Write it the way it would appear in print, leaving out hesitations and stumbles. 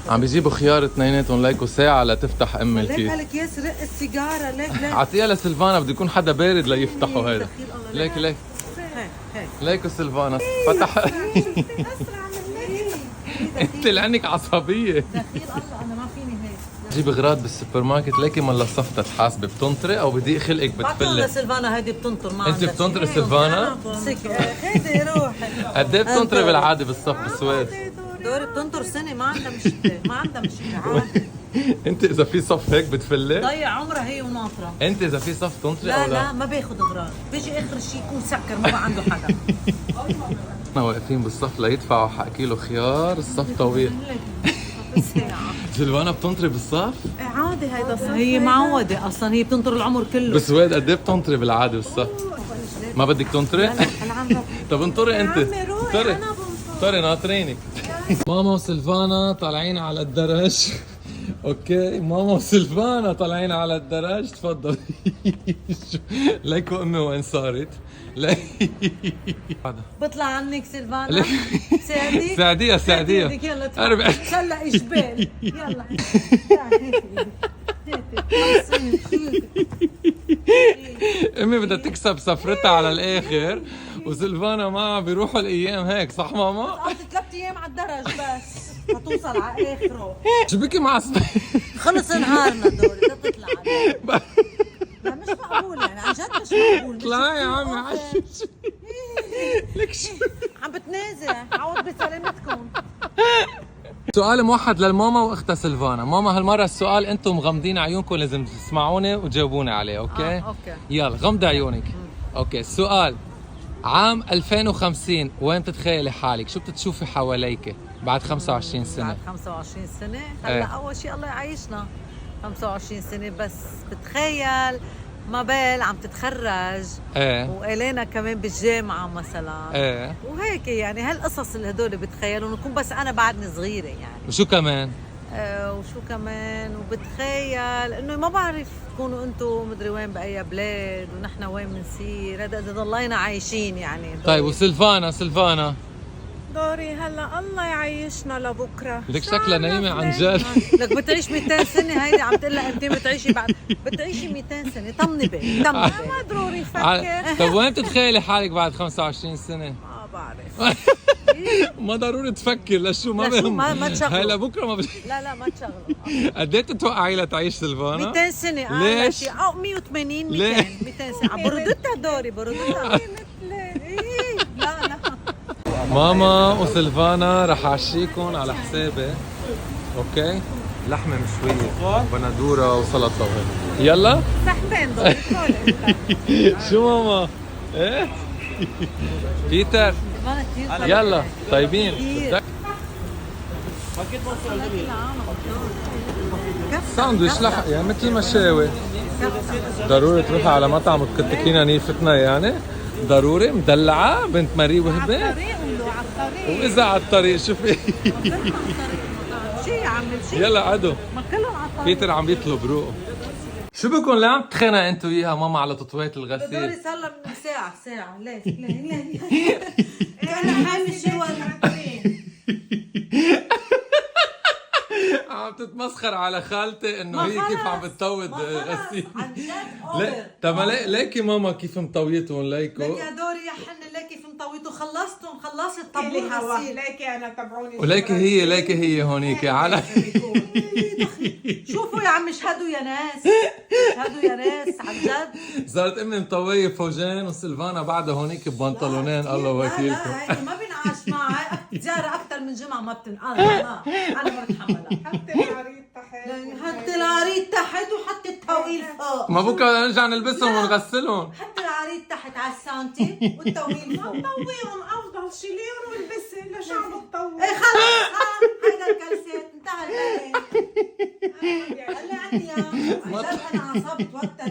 عم بيجيبوا خيار اثنيناتهم ليكوا ساعة لتفتح ام ليك الكيس. قالك يسرق السيجاره. ليك عطيها لسلفانا، بده يكون حدا بارد ليفتحوا هيدا. دخيل الله. ليك هيك ليكوا سلفانا فتح. اسرع من انت لانك عصبية. دخيل الله، انا ما فيني هيك. جيب اغراض بالسوبر ماركت ليكي ملا صفتها تحاسبي بتنطري او بضيق خلقك بعطيهم بتفلي. لسلفانا، هيدي بتنطر ما انت عندها بتنطري شي. سلفانا؟ هيدي روح. قد ايه بتنطري بالعادة بالصف بالسويد؟ دوري بتنطر سنه، ما عندها مشكله، ما عندها مشكله عادي. انت اذا في صف هيك بتفلي؟ ضيع عمرها هي وناطره. انت اذا في صف تنطري لا او لا ما باخذ اغراض، بيجي اخر شيء يكون سكر ما بقى عنده حدا. احنا واقفين بالصف ليدفعوا حق كيلو خيار، الصف طويل. سلفانا بتنطري بالصف؟ عادي هيدا صح. هي معودة اصلا، هي بتنطر العمر كله. بالسويد قد ايه بتنطري بالعاده بالصف؟ ما بدك تنطري؟ انا عم طب انطري انت. عمي روحي، انطري أنا بنطر. انطري ناطرينك. ماما وسلفانا طالعين على الدرج. اوكي، ماما وسلفانا طالعين على الدرج، تفضل. ليكوا امي وين صارت؟ بطلع عنك سلفانا. ساعدي ساعديها ساعديها. يلا أربع. شلق جبال. يلا. امي بدها تكسب سفرتها على الاخر، وسلفانا معها بيروحوا الايام هيك، صح ماما؟ قعدت 3 ايام على الدرج بس لتوصل على اخره. شو بكي معصبة؟ خلص نهارنا دوري تطلع عليه. لا مش معقول يعني، عن جد مش معقول. اطلعي يا عمي عشش. لك شو؟ عم بتنازع. عوض بسلامتكم. سؤال موحد للماما واختها سلفانا. ماما هالمرة السؤال انتم مغمضين عيونكم لازم تسمعوني وتجاوبوني عليه، اوكي؟ اوكي. يلا غمضي عيونك. اوكي، السؤال عام 2050 وين بتتخيلي حالك؟ شو بتشوفي حواليك بعد 25 سنة؟ بعد 25 سنة هلا ايه. أول شيء الله يعيشنا 25 سنة بس. بتخيل مابيل عم تتخرج ايه وإلينا كمان بالجامعة مثلا. ايه. وهيك يعني هالقصص اللي هدول بتخيلوا نكون بس أنا بعدني صغيرة يعني. وشو كمان؟ وشو كمان، وبتخيل انه ما بعرف تكونوا انتم مدري وين باي بلاد ونحن وين بنصير، هذا اذا ضلينا عايشين يعني. طيب وسلفانا دوري هلا الله يعيشنا لبكره. لك شكلها نايمة عن جد. لك بتعيش 200 سنة، هيدي عم تقول لها انت بتعيشي بعد، بتعيشي 200 سنة. طمني بي طمني بي. ما ضروري فكر. طب وين بتتخيلي حالك بعد 25 سنة؟ ما بعرف. ما ضروري تفكر لشو ما لشو بهم. ما تشغلوا. هلا بكره ما لا ما تشغلوا. قد ايه بتتوقعي لتعيش سلفانا؟ 200 سنة ليش؟ شيء او 180 ليه؟ 200 سنة. بردتها دوري بردتها. لا ماما وسلفانا رح اعشيكم على حسابي، اوكي؟ لحمة مشوية بندورة وسلطة وهيك. يلا؟ سحبين دوري. شو ماما؟ ايه؟ بيتر يلا طيبين. ساندويش لحم يعني مثل مشاوي. ضروري تروحي على مطعم وتكتكينا نيفتنا يعني؟ ضروري مدلعة بنت ماري وهبة؟ على الطريق. وإذا على الطريق شوفي. شيء يعمل شيء. يلا عدو. ما كلهم على الطريق. بيتر عم بيطلب روقه. شو بكون ليه عم تتخانق انت وياها ماما على تطوية دوري الغسيل؟ صار لها من ساعة ليه أنا حامل شيء عم تتمسخر على خالتي انه هي كيف عم بتطوي غسيل. عن جد لا أوفر. طب ليكي ماما كيف مطويتهم لك ليكو. يا دوري يا حن لك كيف مطويتوا خلصت طابور لي هوا غسيل. ليكي انا تبعوني. ليكي هي هونيك على. شوفوا يا عم اشهدوا يا ناس، اشهدوا يا ناس عن جد. صارت امي مطويه فوجين وسلفانا بعدها هونيك ببنطلونين الله وكيلكم. لا هيك ما بينعاش معها زيارة أكثر من جمعة ما بتنقال. أنا ما بتحملها. حتى العريض تحت. حتى العريض تحت وحتى التوقيل فوق. ما بكره نرجع نلبسهم ونغسلهم. حتى العريض تحت على السانتي والتوقيل فوق. طويهم افضل شيليهم والبسي لشعب الطويل. ايه خلص هيدا الكلسات انتهى البلد. هلا عندي اياه. عن جد انا عصبت وقتها